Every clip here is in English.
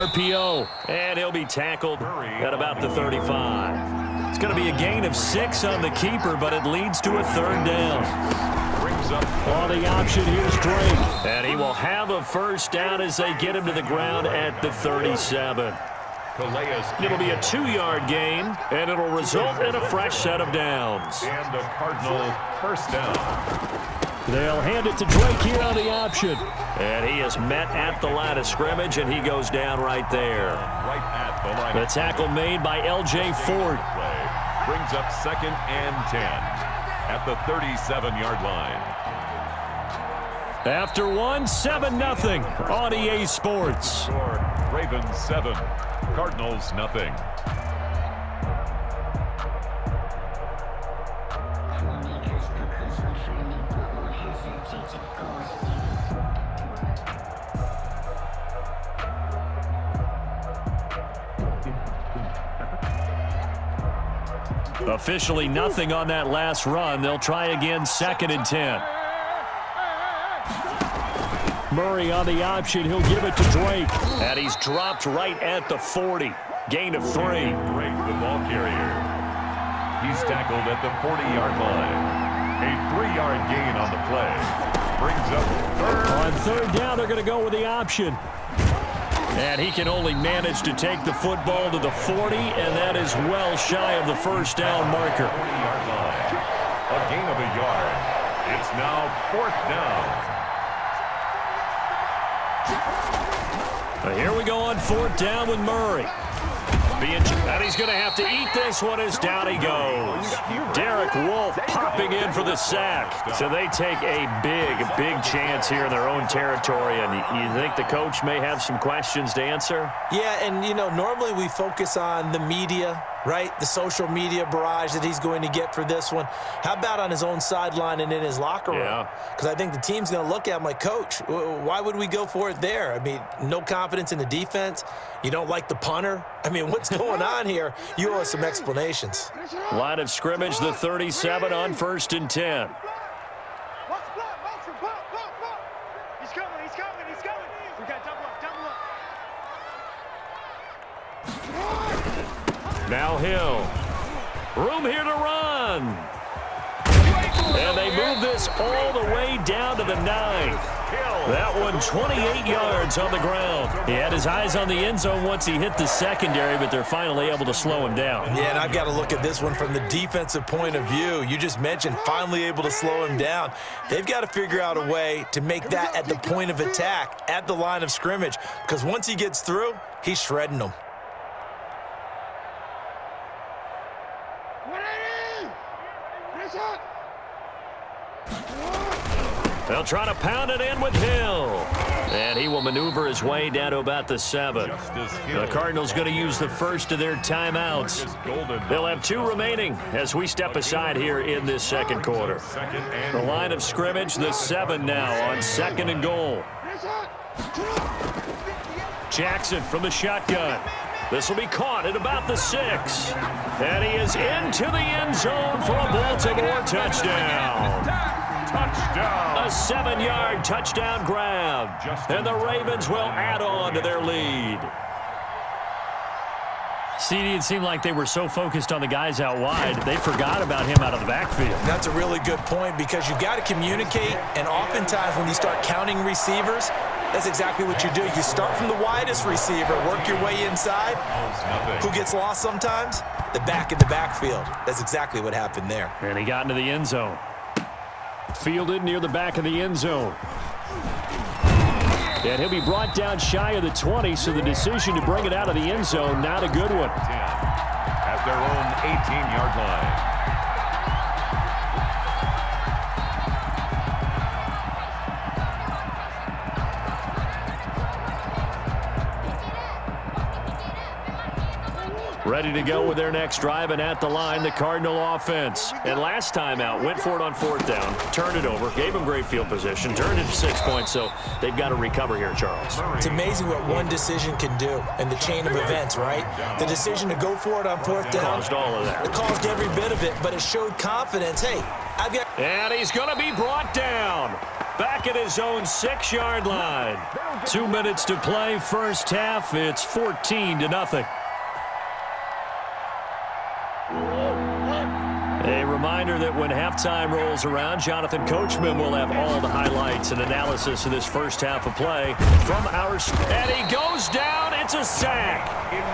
RPO, and he'll be tackled at about the 35. It's going to be a gain of 6 on the keeper, but it leads to a third down. Brings up on the option, here's Drake. And he will have a first down as they get him to the ground at the 37. It'll be a 2-yard gain, and it'll result in a fresh set of downs. And the Cardinal first down. They'll hand it to Drake here on the option. And he is met at the line of scrimmage, and he goes down right there. Right at the line. The tackle made by L.J. Ford. Brings up 2nd and 10 at the 37-yard line. After 7-0 on EA Sports. Ravens 7, Cardinals nothing. Officially nothing on that last run. They'll try again 2nd and 10. Murray on the option. He'll give it to Drake. And he's dropped right at the 40. Gain of 3. Drake, the ball carrier. He's tackled at the 40-yard line. A 3-yard gain on the play. Brings up third. On third down, they're going to go with the option. And he can only manage to take the football to the 40, and that is well shy of the first down marker. 40-yard line. A gain of a yard. It's now 4th down. Here we go on 4th down with Murray. And he's going to have to eat this one as down he goes. Derek Wolfe popping in for the sack. So they take a big chance here in their own territory. And you think the coach may have some questions to answer? Yeah, and, normally we focus on the media, right? The social media barrage that he's going to get for this one. How about on his own sideline and in his locker room? Because I think the team's going to look at him like, Coach, why would we go for it there? I mean, no confidence in the defense. You don't like the punter? I mean, what's going on here? You owe us some explanations. Line of scrimmage, the 37 on 1st and 10. Now Hill. Room here to run. And they move this all the way down to the 9th. That one 28 yards on the ground. He had his eyes on the end zone once he hit the secondary, but they're finally able to slow him down. Yeah, and I've got to look at this one from the defensive point of view. You just mentioned finally able to slow him down. They've got to figure out a way to make that at the point of attack, at the line of scrimmage, because once he gets through, he's shredding them. They'll try to pound it in with Hill. And he will maneuver his way down to about the 7. The Cardinals going to use the first of their timeouts. They'll have 2 remaining as we step aside here in this second quarter. The line of scrimmage, the 7 now on 2nd and goal. Jackson from the shotgun. This will be caught at about the 6. And he is into the end zone for a Baltimore touchdown. Touchdown. A 7-yard touchdown grab. And the Ravens will add on to their lead. CD, it seemed like they were so focused on the guys out wide, they forgot about him out of the backfield. That's a really good point because you got to communicate, and oftentimes when you start counting receivers, that's exactly what you do. You start from the widest receiver, work your way inside. Who gets lost sometimes? The back in the backfield. That's exactly what happened there. And he got into the end zone. Fielded near the back of the end zone. And he'll be brought down shy of the 20, so the decision to bring it out of the end zone, not a good one. At their own 18-yard line. Ready to go with their next drive, and at the line, the Cardinal offense. And last time out, went for it on 4th down, turned it over, gave them great field position, turned it to 6 points, so they've got to recover here, Charles. It's amazing what one decision can do in the chain of events, right? The decision to go for it on 4th down. Caused all of that. It caused every bit of it, but it showed confidence. Hey, I've got... And he's going to be brought down. back at his own 6-yard line. 2 minutes to play, first half. It's 14-0. A reminder that when halftime rolls around, Jonathan Coachman will have all the highlights and analysis of this first half of play from our... And he goes down. It's a sack.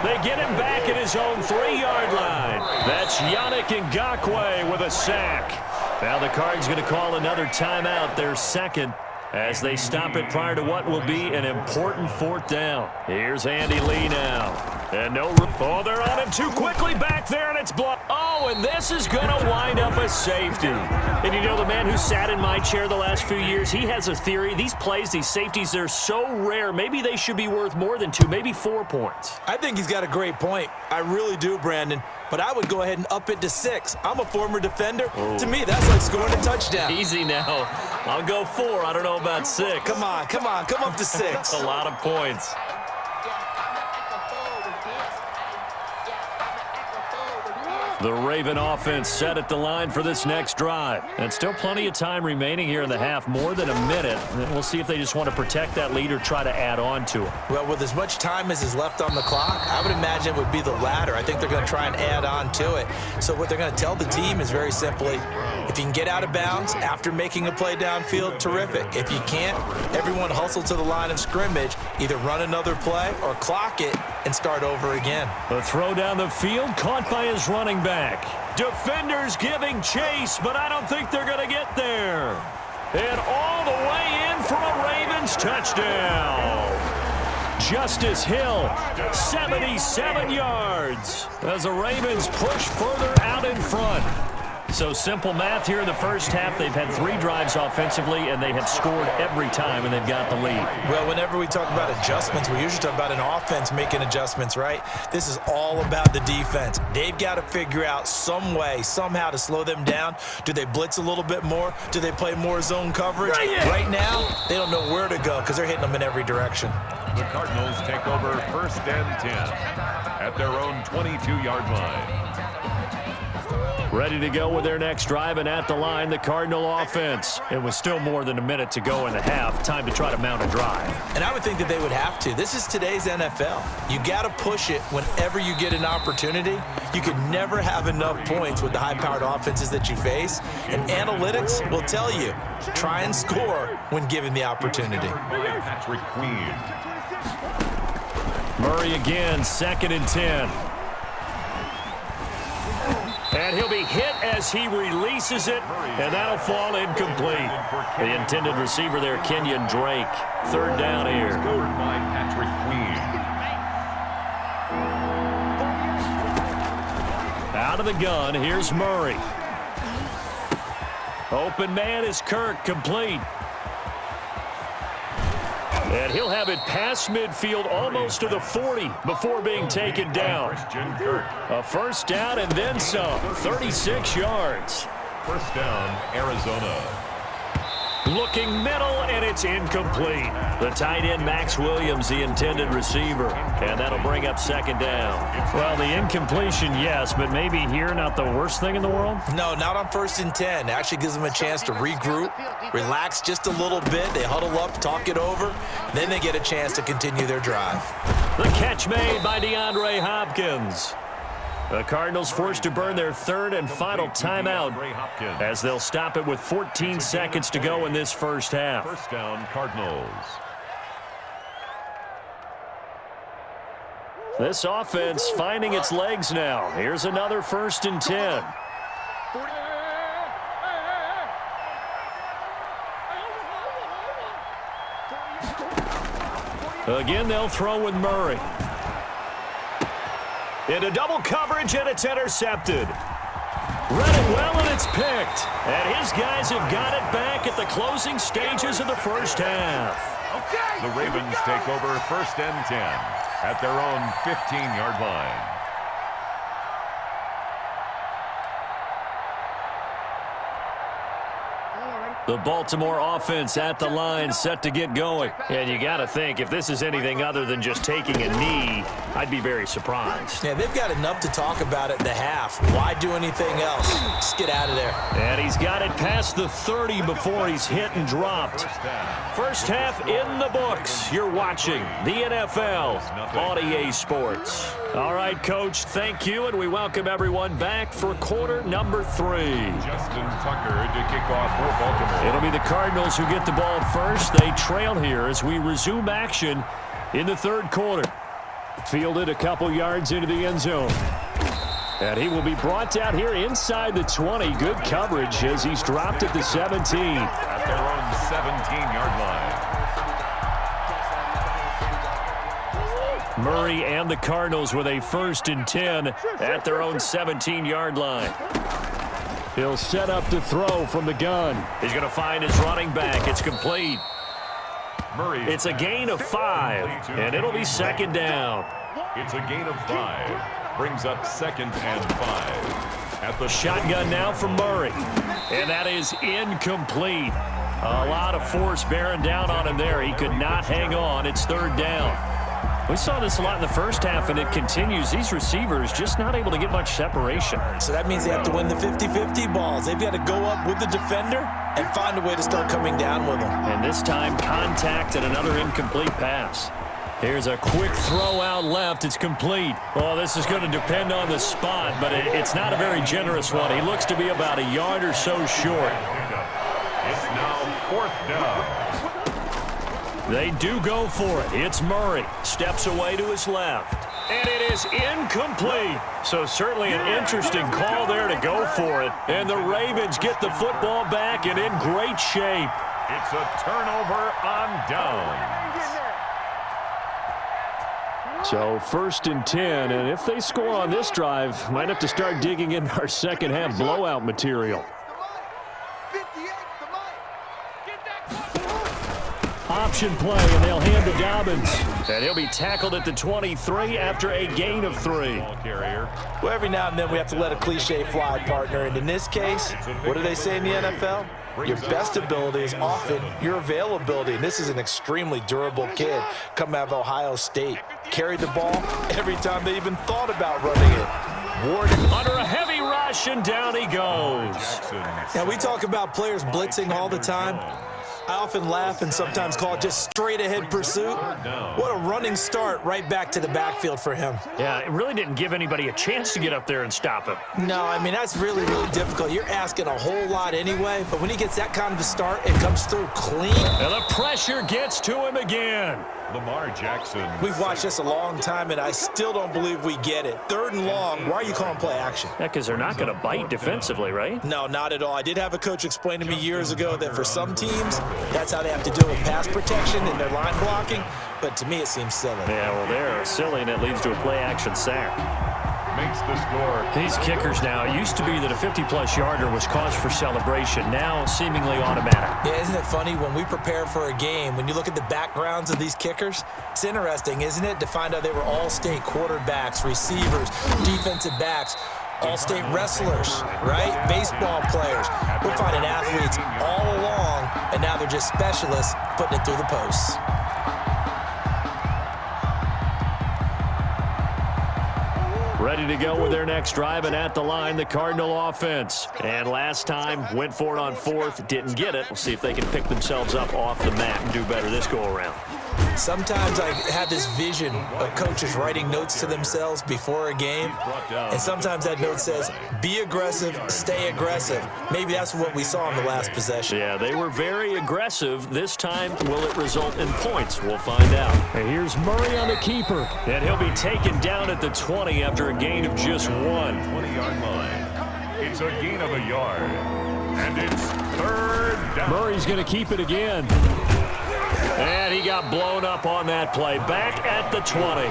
They get him back at his own 3-yard line. That's Yannick Ngakoue with a sack. Now the Cards going to call another timeout, their second, as they stop it prior to what will be an important 4th down. Here's Andy Lee now. And no... Oh, they're on him too quickly back there, and it's blocked. Oh, and this is going to wind up a safety. And you know, the man who sat in my chair the last few years, he has a theory. These plays, these safeties, they're so rare. Maybe they should be worth more than 2, maybe 4 points. I think he's got a great point. I really do, Brandon. But I would go ahead and up it to 6. I'm a former defender. To me, that's like scoring a touchdown. Easy now. I'll go 4. I don't know about 6. Come on. Come up to 6. That's a lot of points. The Raven offense set at the line for this next drive. And still plenty of time remaining here in the half, more than a minute. And we'll see if they just want to protect that lead or try to add on to it. Well, with as much time as is left on the clock, I would imagine it would be the latter. I think they're going to try and add on to it. So what they're going to tell the team is very simply, if you can get out of bounds after making a play downfield, terrific. If you can't, everyone hustle to the line of scrimmage, either run another play or clock it and start over again. The throw down the field, caught by his running back. Defenders giving chase, but I don't think they're going to get there. And all the way in for a Ravens touchdown. Justice Hill, 77 yards, as the Ravens push further out in front. So simple math here in the first half. They've had 3 drives offensively, and they have scored every time, and they've got the lead. Well, whenever we talk about adjustments, we usually talk about an offense making adjustments, right? This is all about the defense. They've got to figure out some way, somehow to slow them down. Do they blitz a little bit more? Do they play more zone coverage? Right now, they don't know where to go because they're hitting them in every direction. The Cardinals take over 1st and 10 at their own 22-yard line. Ready to go with their next drive, and at the line, the Cardinal offense. It was still more than a minute to go in the half. Time to try to mount a drive. And I would think that they would have to. This is today's NFL. You got to push it whenever you get an opportunity. You could never have enough points with the high-powered offenses that you face. And analytics will tell you, try and score when given the opportunity. Patrick Queen. Murray again, 2nd and 10. And he'll be hit as he releases it, and that'll fall incomplete. The intended receiver there, Kenyon Drake. 3rd down here. Scored by Patrick Queen. Out of the gun, here's Murray. Open man is Kirk, complete. And he'll have it past midfield, almost to the 40, before being taken down. A 1st down and then some, 36 yards. 1st down, Arizona. Looking middle, and it's incomplete. The tight end, Max Williams, the intended receiver. And that'll bring up 2nd down. Well, the incompletion, yes, but maybe here not the worst thing in the world? No, not on 1st and 10. It actually gives them a chance to regroup, relax just a little bit. They huddle up, talk it over. Then they get a chance to continue their drive. The catch made by DeAndre Hopkins. The Cardinals forced to burn their 3rd and final timeout as they'll stop it with 14 seconds to go in this first half. 1st down, Cardinals. This offense finding its legs now. Here's another 1st and 10. Again, they'll throw with Murray. Into double coverage, and it's intercepted. Read it well, and it's picked. And his guys have got it back at the closing stages of the first half. The Ravens take over 1st and 10 at their own 15-yard line. The Baltimore offense at the line, set to get going. And you got to think, if this is anything other than just taking a knee, I'd be very surprised. Yeah, they've got enough to talk about it in the half. Why do anything else? Just get out of there. And he's got it past the 30 before he's hit and dropped. First half in the books. You're watching the NFL on EA Sports. All right, Coach, thank you, and we welcome everyone back for quarter number 3. Justin Tucker to kick off for Baltimore. It'll be the Cardinals who get the ball first. They trail here as we resume action in the third quarter. Fielded a couple yards into the end zone. And he will be brought down here inside the 20. Good coverage as he's dropped at the 17. At their own 17-yard line. Murray and the Cardinals with a 1st and 10 at their own 17-yard line. He'll set up to throw from the gun. He's going to find his running back. It's complete. Murray. It's a gain of 5, and it'll be 2nd down. It's a gain of 5. Brings up 2nd and 5. At the Shotgun now for Murray. And that is incomplete. A lot of force bearing down on him there. He could not hang on. It's 3rd down. We saw this a lot in the first half, and it continues. These receivers just not able to get much separation. So that means they have to win the 50-50 balls. They've got to go up with the defender and find a way to start coming down with them. And this time, contact and another incomplete pass. Here's a quick throw out left. It's complete. Oh, this is going to depend on the spot, but it's not a very generous one. He looks to be about a yard or so short. It's now 4th down. They do go for it. It's Murray. Steps away to his left. And it is incomplete. So certainly an interesting call there to go for it. And the Ravens get the football back and in great shape. It's a turnover on downs. So 1st and 10. And if they score on this drive, might have to start digging in our second half blowout material. Option play, and they'll hand to Dobbins. And he'll be tackled at the 23 after a gain of 3. Well, every now and then we have to let a cliche fly, partner. And in this case, what do they say in the NFL? Your best ability is often your availability. And this is an extremely durable kid coming out of Ohio State. Carried the ball every time they even thought about running it. Ward under a heavy rush, and down he goes. Now, we talk about players blitzing all the time. I often laugh and sometimes call it just straight-ahead pursuit. What a running start right back to the backfield for him. Yeah, it really didn't give anybody a chance to get up there and stop him. No, I mean, that's really, really difficult. You're asking a whole lot anyway, but when he gets that kind of a start, it comes through clean. And the pressure gets to him again. Lamar Jackson. We've watched this a long time, and I still don't believe we get it. 3rd and long, why are you calling play action? Yeah, because they're not going to bite defensively, right? No, not at all. I did have a coach explain to me years ago that for some teams, that's how they have to deal with pass protection and their line blocking, but to me it seems silly. Yeah, well, they're silly, and it leads to a play-action sack. Makes the score. These kickers now, it used to be that a 50-plus yarder was cause for celebration. Now, seemingly automatic. Yeah, isn't it funny when we prepare for a game, when you look at the backgrounds of these kickers, it's interesting, isn't it, to find out they were all-state quarterbacks, receivers, defensive backs, all-state wrestlers, right? Baseball players. We're finding athletes all along, and now they're just specialists putting it through the posts. Ready to go with their next drive, and at the line, the Cardinal offense. And last time, went for it on 4th, didn't get it. We'll see if they can pick themselves up off the mat and do better this go-around. Sometimes I have this vision of coaches writing notes to themselves before a game, and sometimes that note says, be aggressive, stay aggressive. Maybe that's what we saw in the last possession. Yeah, they were very aggressive. This time, will it result in points? We'll find out. And here's Murray on the keeper, and he'll be taken down at the 20 after a gain of just 1. 20-yard line. It's a gain of a yard, and it's 3rd down. Murray's going to keep it again. And he got blown up on that play. Back at the 20.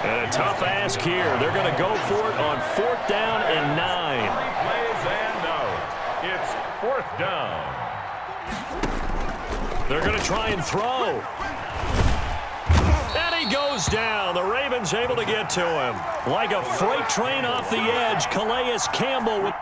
And a tough ask here. They're going to go for it on 4th down and 9. Plays and out. It's 4th down. They're going to try and throw. And he goes down. The Ravens able to get to him. Like a freight train off the edge, Calais Campbell with